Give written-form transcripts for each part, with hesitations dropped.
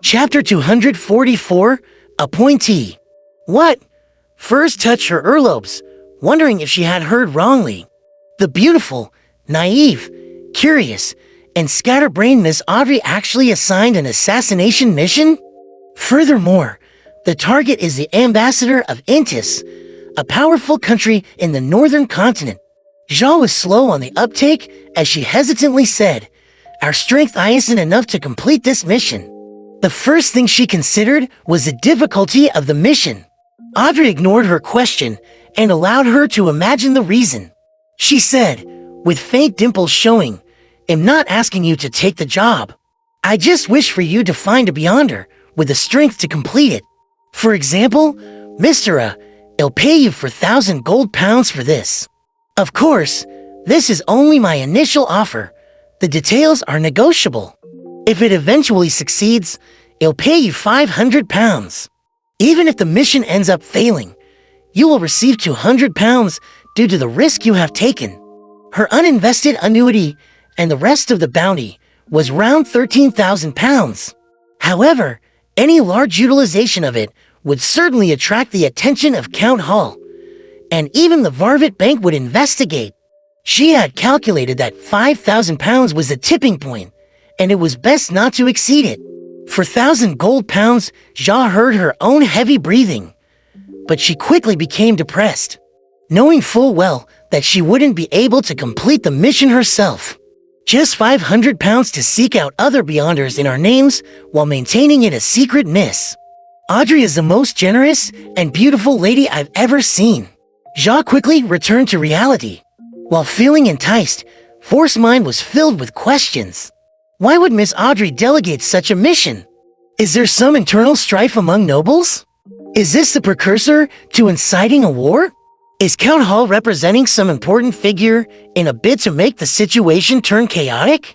Chapter 244, Appointee. What? First touched her earlobes, wondering if she had heard wrongly. The beautiful, naive, curious, and scatterbrained Miss Audrey actually assigned an assassination mission? Furthermore, the target is the ambassador of Intis, a powerful country in the northern continent. Zhao was slow on the uptake as she hesitantly said, "Our strength isn't enough to complete this mission." The first thing she considered was the difficulty of the mission. Audrey ignored her question and allowed her to imagine the reason. She said, with faint dimples showing, "I'm not asking you to take the job. I just wish for you to find a beyonder with the strength to complete it. For example, Mr. I'll pay you 1,000 gold pounds for this. Of course, this is only my initial offer. The details are negotiable. If it eventually succeeds, I'll pay you 500 pounds. Even if the mission ends up failing, you will receive 200 pounds due to the risk you have taken." Her uninvested annuity and the rest of the bounty was around 13,000 pounds. However, any large utilization of it would certainly attract the attention of Count Hall, and even the Varvet Bank would investigate. She had calculated that 5,000 pounds was the tipping point, and it was best not to exceed it. For 1,000 gold pounds, Zha heard her own heavy breathing, but she quickly became depressed, knowing full well that she wouldn't be able to complete the mission herself. Just 500 pounds to seek out other beyonders in our names while maintaining it a secret, miss. Audrey is the most generous and beautiful lady I've ever seen. Zha quickly returned to reality. While feeling enticed, Force's mind was filled with questions. Why would Miss Audrey delegate such a mission? Is there some internal strife among nobles? Is this the precursor to inciting a war? Is Count Hall representing some important figure in a bid to make the situation turn chaotic?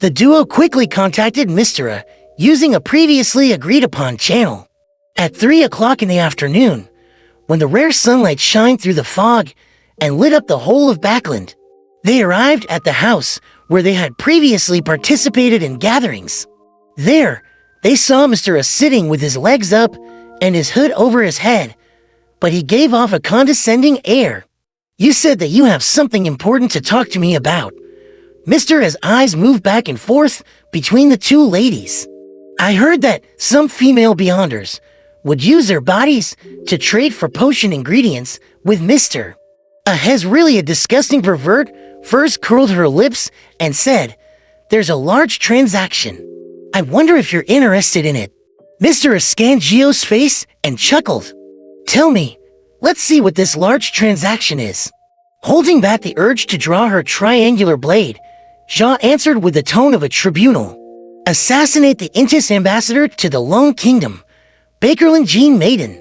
The duo quickly contacted Mr. using a previously agreed upon channel. At 3 o'clock in the afternoon, when the rare sunlight shined through the fog and lit up the whole of Backland, they arrived at the house where they had previously participated in gatherings. There, they saw Mr. sitting with his legs up and his hood over his head, but he gave off a condescending air. "You said that you have something important to talk to me about." Mr.'s eyes moved back and forth between the two ladies. "I heard that some female beyonders would use their bodies to trade for potion ingredients with Mr. Has really a disgusting pervert." First curled her lips and said, "There's a large transaction. I wonder if you're interested in it." Mr. scanned Gio's face and chuckled. "Tell me, let's see what this large transaction is." Holding back the urge to draw her triangular blade, Zha answered with the tone of a tribunal. "Assassinate the Intis ambassador to the Lone Kingdom, Bakerland Jean Maiden."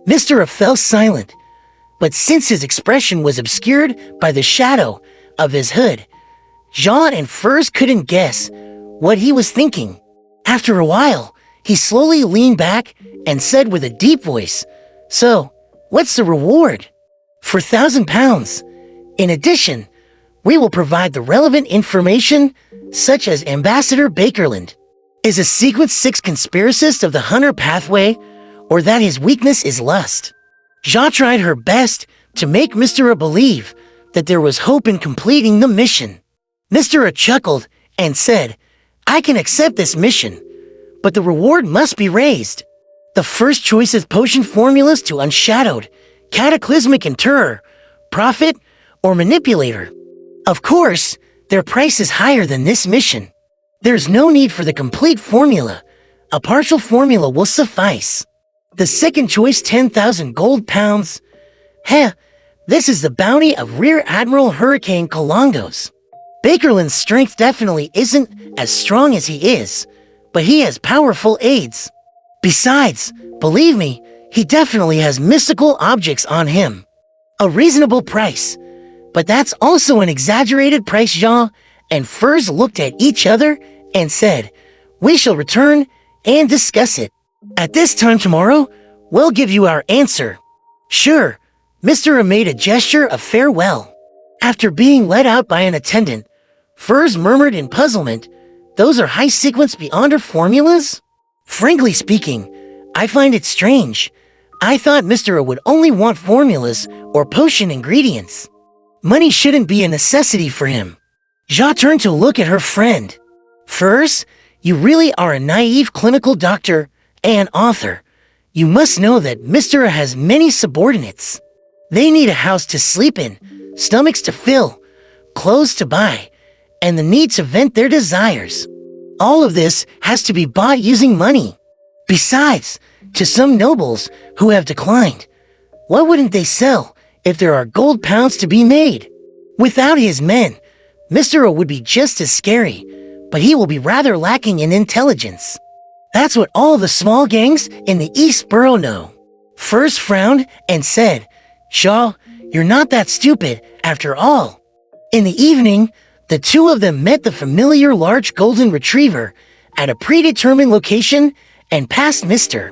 Mr. fell silent, but since his expression was obscured by the shadow of his hood, Zha and Furs couldn't guess what he was thinking. After a while, he slowly leaned back and said with a deep voice, "So, what's the reward?" "For 1,000 pounds. In addition, we will provide the relevant information, such as Ambassador Bakerland is a sequence 6 conspiracist of the Hunter pathway, or that his weakness is lust." Zha tried her best to make Mr. believe that there was hope in completing the mission. Mr. chuckled and said, "I can accept this mission, but the reward must be raised. The first choice is potion formulas to Unshadowed, Cataclysmic Interrer, Prophet, or Manipulator. Of course, their price is higher than this mission. There's no need for the complete formula. A partial formula will suffice. The second choice, 10,000 gold pounds. Heh, this is the bounty of Rear Admiral Hurricane Colongos. Bakerland's strength definitely isn't as strong as he is, but he has powerful aides. Besides, believe me, he definitely has mystical objects on him. A reasonable price, but that's also an exaggerated price." Zha and Furs looked at each other and said, "We shall return and discuss it. At this time tomorrow, we'll give you our answer." "Sure." Mr. made a gesture of farewell. After being let out by an attendant, Furs murmured in puzzlement, "Those are high-sequence beyonder formulas?" Frankly speaking, I find it strange. I thought Mr. O would only want formulas or potion ingredients. Money shouldn't be a necessity for him. Jia turned to look at her friend. First, you really are a naive clinical doctor and author. You must know that Mr. O has many subordinates. They need a house to sleep in, stomachs to fill, clothes to buy, and the need to vent their desires. All of this has to be bought using money. Besides, to some nobles who have declined, what wouldn't they sell if there are gold pounds to be made? Without his men, Mr. O would be just as scary, but he will be rather lacking in intelligence. That's what all the small gangs in the East Borough know. First frowned and said, Shaw, you're not that stupid after all. In the evening, the two of them met the familiar large golden retriever at a predetermined location and passed Mr.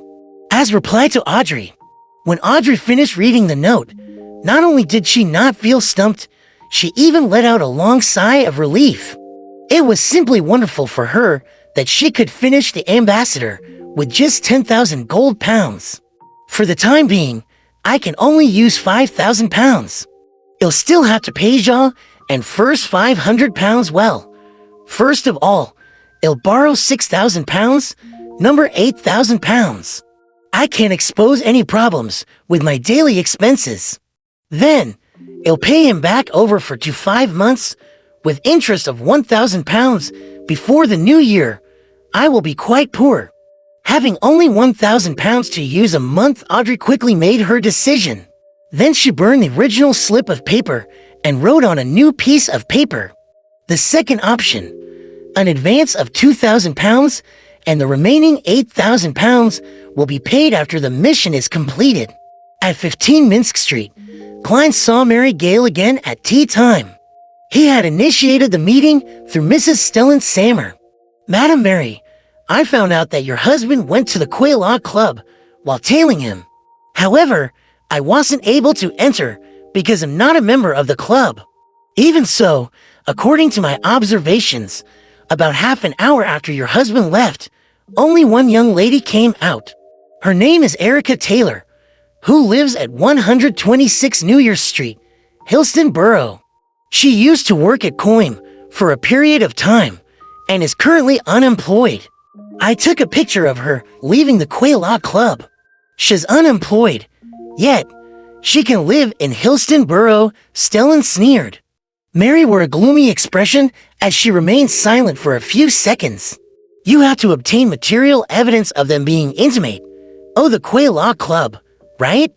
As reply to Audrey. When Audrey finished reading the note, not only did she not feel stumped, she even let out a long sigh of relief. It was simply wonderful for her that she could finish the ambassador with just 10,000 gold pounds. For the time being, I can only use 5,000 pounds. You'll still have to pay Jean and first 500 pounds well. First of all, I'll borrow 6,000 pounds, number 8,000 pounds. I can't expose any problems with my daily expenses. Then, I'll pay him back over for 5 months with interest of 1,000 pounds before the new year. I will be quite poor. Having only 1,000 pounds to use a month, Audrey quickly made her decision. Then she burned the original slip of paper and wrote on a new piece of paper. The second option, an advance of 2,000 pounds and the remaining 8,000 pounds will be paid after the mission is completed. At 15 Minsk Street, Klein saw Mary Gale again at tea time. He had initiated the meeting through Mrs. Stellan Sammer. Madam Mary, I found out that your husband went to the Quelaw Club while tailing him. However, I wasn't able to enter because I'm not a member of the club. Even so, according to my observations, about half an hour after your husband left, only one young lady came out. Her name is Erica Taylor, who lives at 126 New Year's Street, Hillston Borough. She used to work at Coim for a period of time and is currently unemployed. I took a picture of her leaving the Quelaw Club. She's unemployed, yet she can live in Hillston Borough, Stellan sneered. Mary wore a gloomy expression as she remained silent for a few seconds. You have to obtain material evidence of them being intimate. Oh, the Quelaw Club, right?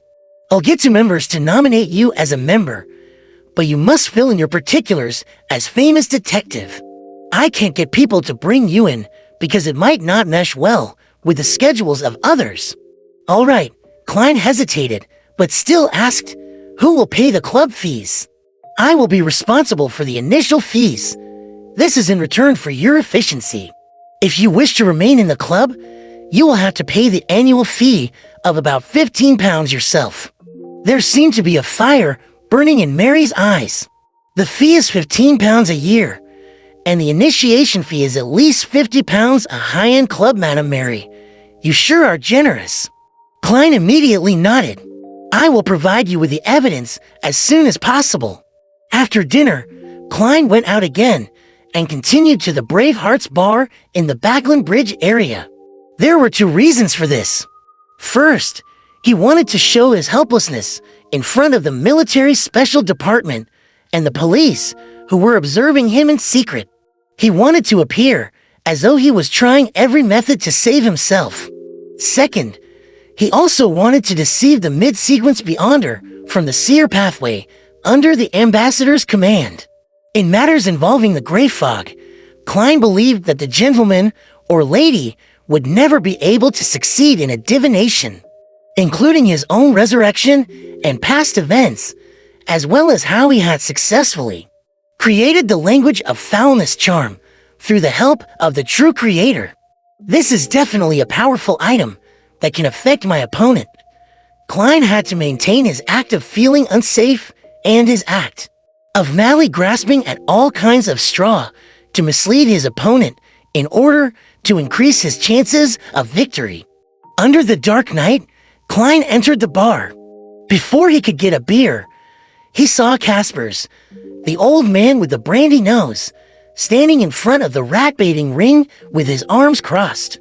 I'll get to members to nominate you as a member, but you must fill in your particulars as famous detective. I can't get people to bring you in because it might not mesh well with the schedules of others. All right, Klein hesitated, but still asked, who will pay the club fees? I will be responsible for the initial fees. This is in return for your efficiency. If you wish to remain in the club, you will have to pay the annual fee of about 15 pounds yourself. There seemed to be a fire burning in Mary's eyes. The fee is 15 pounds a year, and the initiation fee is at least 50 pounds a high-end club, Madam Mary. You sure are generous. Klein immediately nodded. I will provide you with the evidence as soon as possible. After dinner, Klein went out again and continued to the Brave Hearts bar in the Backland Bridge area. There were two reasons for this. First, he wanted to show his helplessness in front of the military special department and the police who were observing him in secret. He wanted to appear as though he was trying every method to save himself. Second, he also wanted to deceive the mid-sequence Beyonder from the seer pathway under the ambassador's command. In matters involving the Grey Fog, Klein believed that the gentleman or lady would never be able to succeed in a divination, including his own resurrection and past events, as well as how he had successfully created the language of foulness charm through the help of the true creator. This is definitely a powerful item that can affect my opponent. Klein had to maintain his act of feeling unsafe and his act of madly grasping at all kinds of straw to mislead his opponent in order to increase his chances of victory. Under the dark night, Klein entered the bar. Before he could get a beer, he saw Casper's, the old man with the brandy nose, standing in front of the rat-baiting ring with his arms crossed.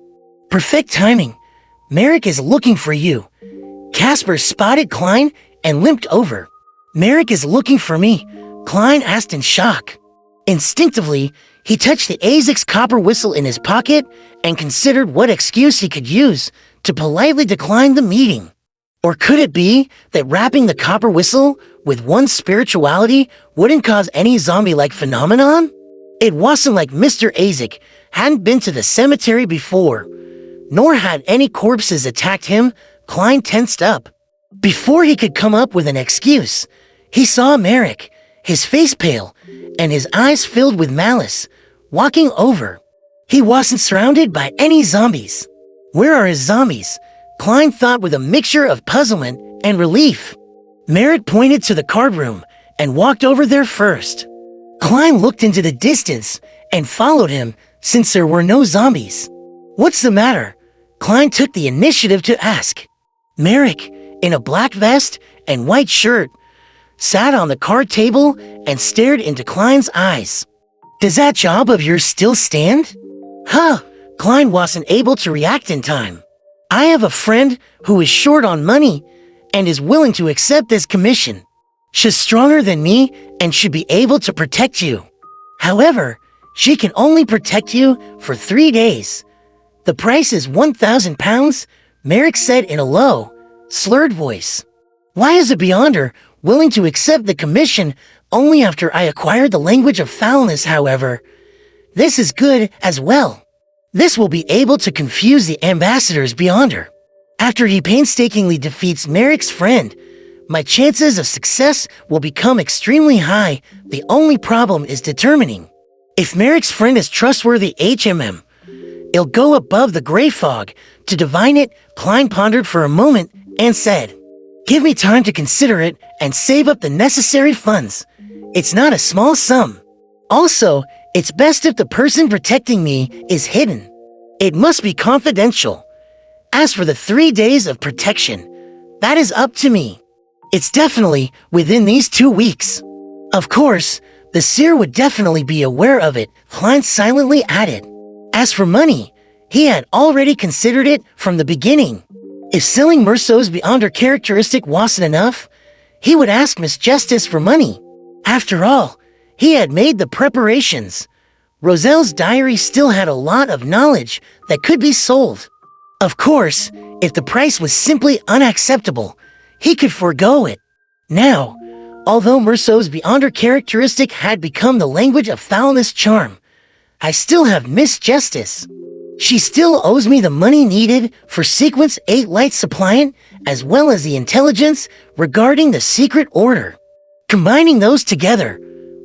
Perfect timing. Merrick is looking for you. Casper spotted Klein and limped over. Merrick is looking for me, Klein asked in shock. Instinctively, he touched the ASIC's copper whistle in his pocket and considered what excuse he could use to politely decline the meeting. Or could it be that wrapping the copper whistle with one's spirituality wouldn't cause any zombie-like phenomenon? It wasn't like Mr. ASIC hadn't been to the cemetery before, nor had any corpses attacked him. Klein tensed up. Before he could come up with an excuse, he saw Merrick, his face pale and his eyes filled with malice, walking over. He wasn't surrounded by any zombies. Where are his zombies? Klein thought with a mixture of puzzlement and relief. Merritt pointed to the card room and walked over there first. Klein looked into the distance and followed him since there were no zombies. What's the matter? Klein took the initiative to ask. Merrick, in a black vest and white shirt, sat on the card table and stared into Klein's eyes. Does that job of yours still stand? Huh, Klein wasn't able to react in time. I have a friend who is short on money and is willing to accept this commission. She's stronger than me and should be able to protect you. However, she can only protect you for 3 days. The price is 1,000 pounds, Merrick said in a low, slurred voice. Why is a Beyonder willing to accept the commission only after I acquired the language of foulness, however? This is good as well. This will be able to confuse the ambassador's Beyonder. After he painstakingly defeats Merrick's friend, my chances of success will become extremely high. The only problem is determining if Merrick's friend is trustworthy. It'll go above the gray fog. To divine it, Klein pondered for a moment and said, give me time to consider it and save up the necessary funds. It's not a small sum. Also, it's best if the person protecting me is hidden. It must be confidential. As for the 3 days of protection, that is up to me. It's definitely within these 2 weeks. Of course, the seer would definitely be aware of it, Klein silently added. As for money, he had already considered it from the beginning. If selling Merceau's Beyonder characteristic wasn't enough, he would ask Miss Justice for money. After all, he had made the preparations. Roselle's diary still had a lot of knowledge that could be sold. Of course, if the price was simply unacceptable, he could forego it. Now, although Merceau's Beyonder characteristic had become the language of foulness charm, I still have Miss Justice. She still owes me the money needed for Sequence 8 light supplying, as well as the intelligence regarding the secret order. Combining those together,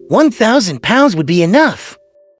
1,000 pounds would be enough.